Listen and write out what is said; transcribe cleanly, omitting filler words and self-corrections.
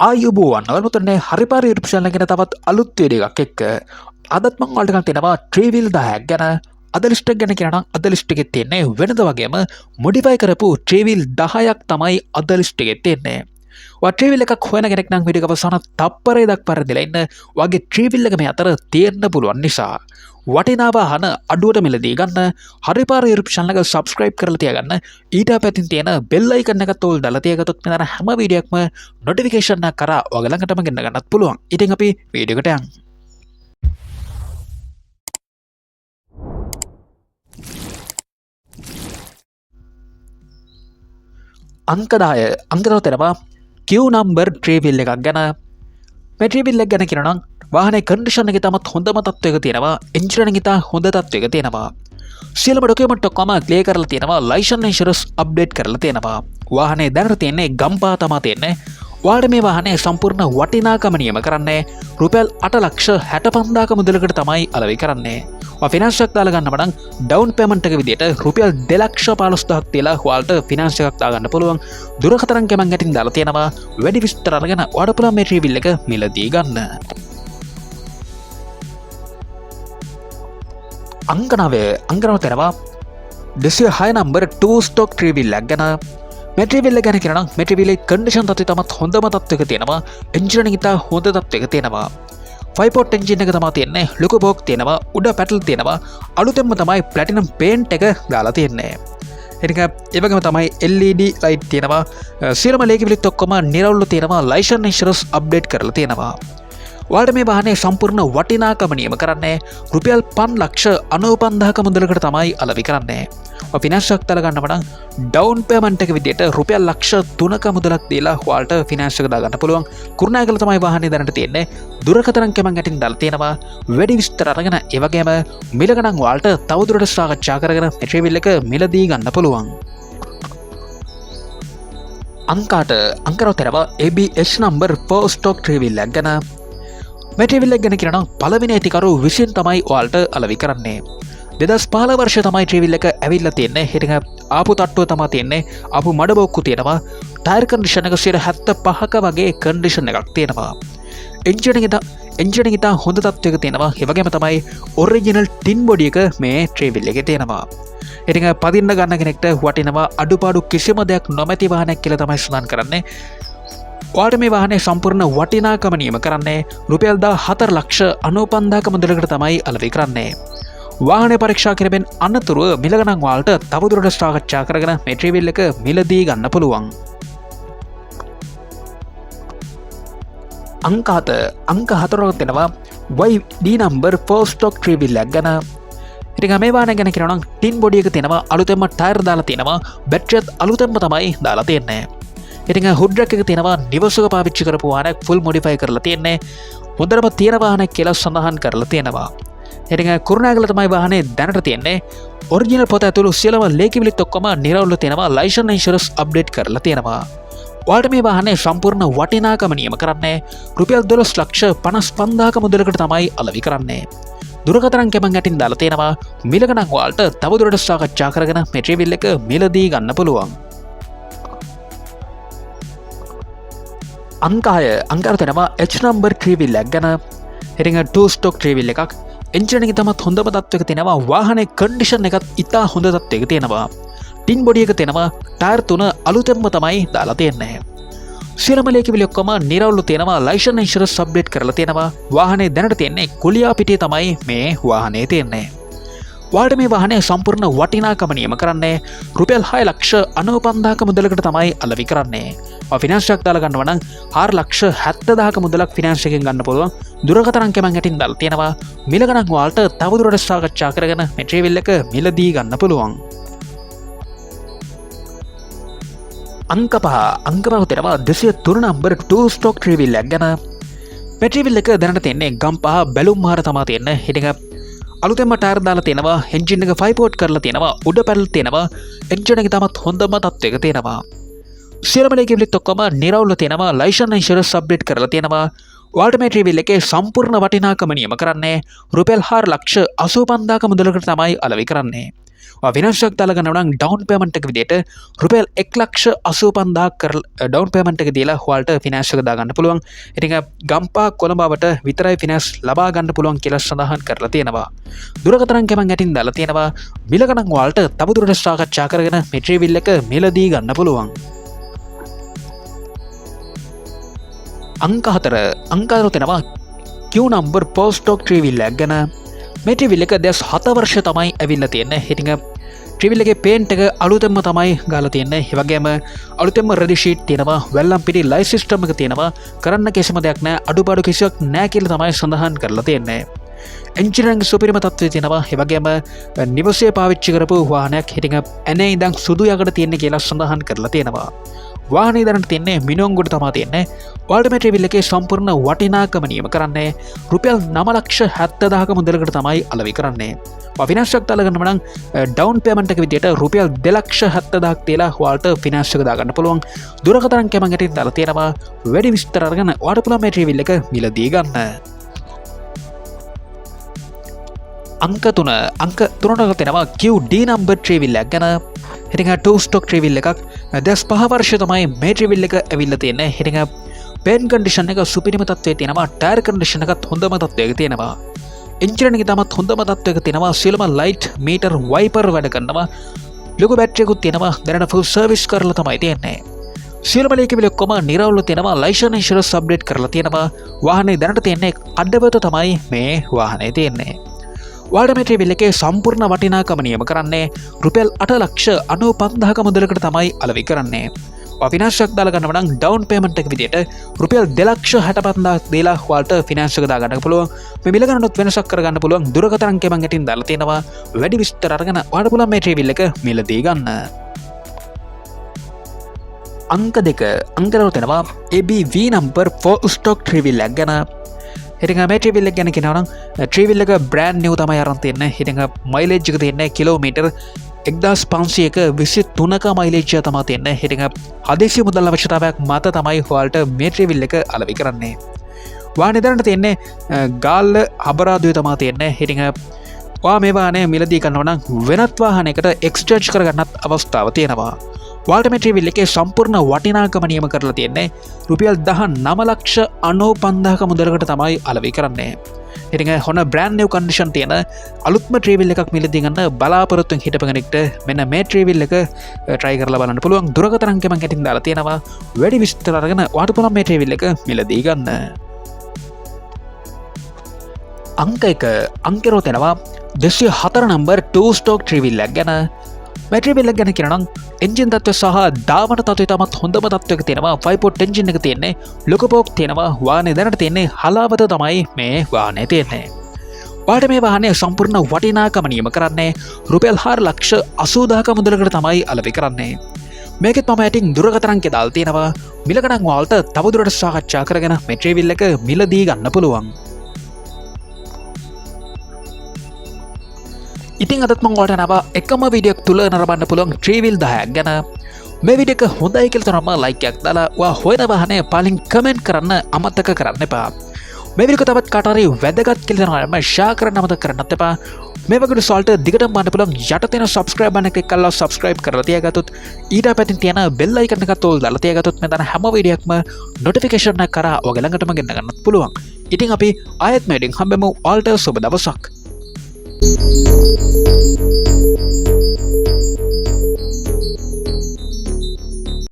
ආයුබෝවන් ඔයාලටනේ හරිපාර YouTube channel එකේ තවත් අලුත් වීඩියෝ එකක් එක්ක අදත් මම ඔයාලට ගන්න තියෙනවා ට්‍රීවිල් 10ක් ගැන අද ලිස්ට් එක ගැන කියනවා නම් අද ලිස්ට් එකේ තියෙන්නේ වෙනද වගේම මොඩිෆයි කරපු ට්‍රීවිල් 10ක් තමයි අද ලිස්ට් එකේ තියෙන්නේ. ඔයා ට්‍රීවිල් එකක් හොයන කෙනෙක් නම් වීඩියෝ එක අවසාන තප්පරේ දක්වා පරිදිලා ඉන්න ඔයාගේ ට්‍රීවිල් එක මේ අතර තියෙන්න පුළුවන් නිසා වටිනා වාහන අඩුවට මිලදී ගන්න හරිපාර YouTube channel එක subscribe කරලා තියාගන්න ඊට පැතින් තියෙන bell icon එකත් ඕල් දාලා තියාගත්තොත් මෙතන හැම වීඩියෝ එකක්ම notification එක කරා ඔයාලා ළඟටම ගෙන්න ගන්නත් පුළුවන්. ඉතින් අපි වීඩියෝ එකට යමු. අංක 10 අංක 10 තේරවා Q number ට්‍රීවිල් එකක් ගැන මේ ට්‍රීවිල් එක ගැන කියනවා නම් වාහනේ කන්ඩිෂන් එකේ තමත් හොඳම තත්ත්වයක තියෙනවා එන්ජින් එක ඉතා හොඳ තත්ත්වයක තියෙනවා සියලුම ඩොකියුමන්ට් ඔක්කොම ක්ලියර් කරලා තියෙනවා ලයිසන්ස් ඉන්ෂුරන්ස් අප්ඩේට් කරලා තියෙනවා වාහනේ දැනට තියෙන්නේ ගම්පා තමයි තියෙන්නේ ඔයාලට මේ වාහනේ සම්පූර්ණ වටිනාකම නියම කරන්නේ රුපියල් 8,65,000ක මුදලකට තමයි අලෙවි කරන්නේ ඔයා ෆිනන්ස් එකක් දාලා ගන්නව නම් ඩවුන් පේමන්ට් එක විදියට රුපියල් 2,15,000ක් තියලා ඔයාලට ෆිනන්ස් එකක් දාගන්න පුළුවන් දුරකථන කැමෙන් ගැටින් දාලා තියෙනවා වැඩි විස්තර අරගෙන ඔයාලට පුළුවන් මේ ට්‍රීවිල් එක මිලදී ගන්න අංක 9 තේරවා 206 නම්බර් 2 ස්ටොක් ට්‍රීවිල් එක ගැන මේ ට්‍රීවිල් එක ගැන කියනවා නම් මේ ට්‍රීවිල් එකේ කන්ඩිෂන් තත්ත්වය තමත් හොඳම තත්ත්වයක තියෙනවා එන්ජින් එක ඉතා හොඳ තත්ත්වයක තියෙනවා 5 පොට් එන්ජින් එක තමයි තියෙන්නේ ලොකු බොක් තියෙනවා උඩ පැටල් තියෙනවා අලුතෙන්ම තමයි ප්ලැටිනම් පේන්ට් එක දාලා තියෙන්නේ එනික ඒ වගේම තමයි LED ලයිට් තියෙනවා සියලුම ලේකිවිලිත් ඔක්කොම නිරවුල්ව තියෙනවා ලයිසන්ස් ඉන්ෂුරන්ස් අප්ඩේට් කරලා තියෙනවා ඔයාලට මේ වාහනේ සම්පූර්ණ වටිනාකම නියම කරන්නේ රුපියල් 5,95,000ක මුදලකට තමයි අලෙවි කරන්නේ. ඔයා ෆිනන්ස් එකක් දාලා ගන්නව නම් ඩවුන් පේමන්ට් එක විදියට රුපියල් 3,00,000ක මුදලක් දීලා ඔයාලට ෆිනන්ස් එක දා ගන්න පුළුවන්. කුරුණෑගල තමයි වාහනේ දැනට තියෙන්නේ. දුරකථන කැමෙන් ගැටින් දාලා තියෙනවා. වැඩි විස්තර අරගෙන ඒ වගේම මිල ගණන් ඔයාලට තවදුරටත් සාකච්ඡා කරගෙන මේ ට්‍රීවිල් එක මිලදී ගන්න පුළුවන්. අංකාට අංකරතරව ABS number 4 stock ට්‍රීවිල් එක ගැන මේ ට්‍රීවිල් එක ගැන කියනවා පළවෙනි ඇතිකරු විසින් තමයි ඔයාලට අලෙවි කරන්නේ 2015 වර්ෂය තමයි ට්‍රීවිල් එක ඇවිල්ලා තියෙන්නේ හිටින් ආපු තට්ටුව තමයි තියෙන්නේ ආපු මඩ බොක්කු තියෙනවා ටයර් කන්ඩිෂන් එක 75ක වගේ කන්ඩිෂන් එකක් තියෙනවා එන්ජින් එක ඉතා හොඳ තත්ත්වයක තියෙනවා ඒ වගේම තමයි ඔරිජිනල් ටින් බොඩි එක මේ ට්‍රීවිල් එකේ තියෙනවා ඉතින් පදින්න ගන්න කෙනෙක්ට වටිනවා අඩුපාඩු කිසිම දෙයක් නොමැති වාහනයක් කියලා තමයි සඳහන් කරන්නේ ඔයාලට මේ වාහනේ සම්පූර්ණ වටිනාකම නියම කරන්නේ රුපියල් 4,95,000ක මුදලකට තමයි අලෙවි කරන්නේ. වාහනේ පරීක්ෂා කිරීමෙන් අනතුරුව මිල ගණන් ඔයාලට තවදුරටත් සාකච්ඡා කරගෙන මේ ට්‍රීවිල් එක මිලදී ගන්න පුළුවන්. අංක 4 වෙනවා YD number 4 stock ට්‍රීවිල් එක ගැන. ඉතින් මේ වාහනේ ගැන කියනවා නම් ටින් බොඩි එක තියෙනවා අලුතෙන්ම ටයර් දාලා තියෙනවා බැටරියත් අලුතෙන්ම තමයි දාලා තියෙන්නේ. ඉතින් හුඩ් රැක් එක තියෙනවා නිවසක පාවිච්චි කරපු වාහනයක් ෆුල් මොඩිෆයි කරලා තියෙන්නේ හොඳටම තියෙන වාහනයක් කියලා සඳහන් කරලා තියෙනවා ඉතින් කුරුණෑගල තමයි වාහනේ දැනට තියෙන්නේ ඔරිජිනල් පොත ඇතුළු සියලුම ලේකිවිලිත් ඔක්කොම නිරවුල්ව තියෙනවා ලයිසන්ස් ඉන්ෂුරන්ස් අප්ඩේට් කරලා තියෙනවා ඔයාලට මේ වාහනේ සම්පූර්ණ වටිනාකම නියම කරන්නේ රුපියල් 12,55,000ක මුදලකට තමයි අලෙවි කරන්නේ දුරකථන කැමෙන් ගැටින් දාලා තියෙනවා මිල ගණන් ඔයාලට තවදුරටත් සාකච්ඡා කරගෙන මේ ට්‍රීවිල් එක මිලදී ගන්න පුළුවන් අංක 6 තේනවා H number ට්‍රීවිල් එක ගැන ඉතින් 2 ස්ටොක් ට්‍රීවිල් එකක් එන්ජින් එක තමත් හොඳම තත්ත්වයක තියෙනවා වාහනේ කන්ඩිෂන් එකත් ඉතා හොඳ තත්ත්වයක තියෙනවා ටින් බොඩි එක තියෙනවා ටයර් 3 අලුතෙන්ම තමයි දාලා තියෙන්නේ සියලුම ලේකිවිලි ඔක්කොම නිරවුල්ව තියෙනවා ලයිසන්ස් ඉන්ෂුරන්ස් අප්ඩේට් කරලා තියෙනවා වාහනේ දැනට තියෙන්නේ කුලියා පිටියේ තමයි මේ වාහනේ තියෙන්නේ ඔයාලට මේ වාහනේ සම්පූර්ණ වටිනාකම නියම කරන්නේ රුපියල් 6,95,000ක මුදලකට තමයි අලෙවි කරන්නේ. ඔයා ෆිනන්ස් එකක් දාලා ගන්නව නම් 4,70,000ක මුදලක් ෆිනන්ස් එකෙන් ගන්න පුළුවන්. දුරකථන කැමෙන් ගැටින් දාලා තියෙනවා. මිල ගණන් ඔයාලට තවදුරටත් සාකච්ඡා කරගෙන මේ ට්‍රීවිල් එක මිලදී ගන්න පුළුවන්. අංක 5 තේරවා 203 නම්බර් 2 ස්ටොක් ට්‍රීවිල් එක ගැන මේ ට්‍රීවිල් එක දැනට තියෙන්නේ ගම්පහ බැලුම් මහර තමයි තියෙන්නේ. හිටින් අලුතෙන්ම ටයර් දාලා තියෙනවා එන්ජින් එක 5 පෝට් කරලා තියෙනවා උඩ පැනල් තියෙනවා එන්ජින් එක තමත් හොඳම තත්ත්වයක තියෙනවා සියලුම ලේකිවිලිත් ඔක්කොම නිරවුල්ව තියෙනවා ලයිසන්ස් ඉන්ෂුරන්ස් අප්ඩේට් කරලා තියෙනවා ඔයාලට මේ ට්‍රීවිල් එකේ සම්පූර්ණ වටිනාකම නියම කරන්නේ රුපියල් 4,85,000ක මුදලකට තමයි අලෙවි කරන්නේ විනාශයක් දාලා ගන්නවා නම් ඩවුන් පේමන්ට් එක විදියට රුපියල් 1,85,000 කරලා ඩවුන් පේමන්ට් එක දීලා ඔයාලට ෆිනෑන්ස් එක දාගන්න පුළුවන්. ඉතින් ගම්පා කොළඹවට විතරයි ෆිනෑන්ස් ලබා ගන්න පුළුවන් කියලා සඳහන් කරලා තියෙනවා. දුරකථන අංකය මම යටින් දාලා තියෙනවා. මිල ගණන් ඔයාලට තවදුරටත් සාකච්ඡා කරගෙන මෙට්‍රිවිල් එක මිලදී ගන්න පුළුවන්. අංක 4 තියෙනවා Q number post stock travel එක ගැන. මේ ට්‍රිවිල් එක දැස් 7 වර්ෂ තමයි ඇවිල්ලා තියෙන්නේ. ඉතින් ට්‍රිවිල් එකේ පේන්ට් එක අලුතෙන්ම තමයි ගාලා තියෙන්නේ. ඒ වගේම අලුතෙන්ම රෙඩි ෂීට් තියෙනවා. වෙල්ලම් පිටි ලයිට් සිස්ටම් එක තියෙනවා. කරන්න කිසිම දෙයක් නැහැ. අඩුපාඩු කිසිවක් නැහැ කියලා තමයි සඳහන් කරලා තියෙන්නේ. එන්ජිනියරිං සුපිරිම තත්ත්වයේ තියෙනවා. ඒ වගේම නිවසේ පාවිච්චි කරපු වාහනයක්. ඉතින් ඇනේ ඉඳන් සුදු යකඩ තියෙන්නේ කියලා සඳහන් කරලා තියෙනවා. වාහනේ දැනට තියන්නේ මිනුවන්ගොඩ තමයි තියෙන්නේ. ඔයාලට මේ ට්‍රිවිල් එකේ සම්පූර්ණ වටිනාකම නියම කරන්නේ රුපියල් 9,70,000ක මුදලකට තමයි අලෙවි කරන්නේ. ෆිනෑන්ස් එක දාලා ගන්නම නම් ඩවුන් පේමන්ට් එක විදියට රුපියල් 2,70,000ක් තියලා ඔයාලට ෆිනෑන්ස් එක දාගන්න පුළුවන්. දුරකථන අංකය මම යටින් දාලා තියෙනවා. වැඩි විස්තර අරගෙන ඔයාලට පුළුවන් මේ ට්‍රිවිල් එක මිලදී ගන්න. අංක 3 තියෙනවා QD number ට්‍රිවිල් එක ගැන. ඉතින් 2 ස්ටොක් ට්‍රිවිල් එකක් දැස් 5 වර්ෂ තමයි මේ ට්‍රිවිල් එක ඇවිල්ලා තියෙන්නේ. ඉතින් පේන් කන්ඩිෂන් එක සුපිරිම තත්ත්වයේ තියෙනවා. ටයර් කන්ඩිෂන් එකත් හොඳම තත්ත්වයක තියෙනවා. එන්ජින් එක තමත් හොඳම තත්ත්වයක තියෙනවා. සියලුම ලයිට් මීටර් වයිපර් වැඩ කරනවා. ලොකු බැටරියකුත් තියෙනවා. දැනට ෆුල් සර්විස් කරලා තමයි තියෙන්නේ. සියලුම ලේකවිල ඔක්කොම නිරවුල්ව තියෙනවා. ලයිසන්ස් ඉන්ෂුරන්ස් අප්ඩේට් කරලා තියෙනවා. වාහනේ දැනට තියෙන්නේ අඩවත තමයි මේ වාහනේ තියෙන්නේ. ඔයාලට මේ ට්‍රිවිල් එකේ සම්පූර්ණ වටිනාකම නියම කරන්නේ රුපියල් 8,95,000ක මුදලකට තමයි අලෙවි කරන්නේ. ෆිනෑන්ස් එකක් දාලා ගන්නව නම් ඩවුන් පේමන්ට් එක විදියට රුපියල් 2,65,000ක් දීලා ඔයාලට ෆිනෑන්ස් එක දාගන්න පුළුවන්. මේ මිල ගණනොත් වෙනසක් කරගන්න පුළුවන්. දුරකථන අංකය මම යටින් දාලා තියෙනවා. වැඩි විස්තර අරගෙන ඔයාලට පුළුවන් මේ ට්‍රිවිල් එක මිලදී ගන්න. අංක 2 තියෙනවා ABV number 4 stock ට්‍රිවිල් එක ගැන. ඉතින් මේ ට්‍රිවිල් එක ගැන කියනවා නම් ට්‍රිවිල් එක බ්‍රෑන්ඩ් නිව් තමයි අරන් තියෙන්නේ. ඉතින් මයිලේජ් එක තියෙන්නේ කිලෝමීටර් 1,500ක 23ක මයිලේජ් එක තමයි තියෙන්නේ. ඉතින් හදිසි මුදල් අවශ්‍යතාවයක් මත තමයි ඔයාලට මේ ට්‍රිවිල් එක අලෙවි කරන්නේ. වාහනේ දැනට තියෙන්නේ ගාල්ල හබරාදුවේ තමයි තියෙන්නේ. ඉතින් ඔයා මේ වාහනේ මිලදී ගන්නවා නම් වෙනත් වාහනයකට එක්ස්චේන්ජ් කරගන්නත් අවස්ථාව තියෙනවා. ඔයාලට මේ ට්‍රිවිල් එකේ සම්පූර්ණ වටිනාකම නියම කරලා තියෙන්නේ රුපියල් 19,95,000ක මුදලකට තමයි අලෙවි කරන්නේ. ඉතින් හොන බ්‍රෑන්ඩ් නිව් කන්ඩිෂන් තියෙන අලුත්ම ට්‍රිවිල් එකක් මිලදී ගන්න බලාපොරොත්තුෙන් හිටපු කෙනෙක්ට මෙන්න මේ ට්‍රිවිල් එක try කරලා බලන්න පුළුවන්. දුරකථන අංකය මම යටින් දාලා තියෙනවා. වැඩි විස්තර අරගෙන ඔයාලට පුළුවන් මේ ට්‍රිවිල් එක මිලදී ගන්න. අංක 1 තියෙනවා 204 number 2 stock ට්‍රිවිල් එක ගැන. මේ ට්‍රිවිල් එක ගැන කියනවා නම් එන්ජින් තත්ත්වය සහ දාවන තත්ත්වය තමත් හොඳම තත්ත්වයක තියෙනවා. 5-port එන්ජින් එක තියෙන්නේ. ලොකු පෝක් තියෙනවා. වාහනේ දැනට තියෙන්නේ හලාවත තමයි මේ වාහනේ තියෙන්නේ. ඔයාලට මේ වාහනේ සම්පූර්ණ වටිනාකම නියම කරන්නේ රුපියල් 4,80,000ක මුදලකට තමයි අලෙවි කරන්නේ. මේකෙත් මම යටින් දුරකථන අංකය දාලා තියෙනවා. මිල ගණන් ඔයාලට තවදුරටත් සාකච්ඡා කරගෙන මේ ට්‍රිවිල් එක මිලදී ගන්න පුළුවන්. ඉතින් අදත් මම ඔයාලට නව එකම වීඩියෝ එකක් තුල නරඹන්න පුළුවන් ට්‍රිවිල් 10ක් ගැන. මේ වීඩියෝ එක හොඳයි කියලා තමයි ලයික් එකක් දාලා ඔයා හොයන වාහනේ පලින් කමෙන්ට් කරන්න අමතක කරන්න එපා. මේ වීඩියෝ එක තවත් කාට හරි වැදගත් කියලා තමයි මම ෂෙයා කරන්න අමතක කරන්නත් එපා. මේ වගේ සල්ට දිගටම බලන්න පුළුවන් යට තියෙන subscribe බටන් එක ක්ලික් කරලා subscribe කරලා තියාගත්තොත් ඊට පැත්තෙන් තියෙන bell icon එකත් ඕල් දාලා තියාගත්තොත් මෙතන හැම වීඩියෝ එකක්ම notification එක කරා ඔයගල ළඟටම ගෙන්න ගන්නත් පුළුවන්. ඉතින් අපි ආයෙත් මේඩින් හම්බෙමු. ඔයාලට සුබ දවසක්.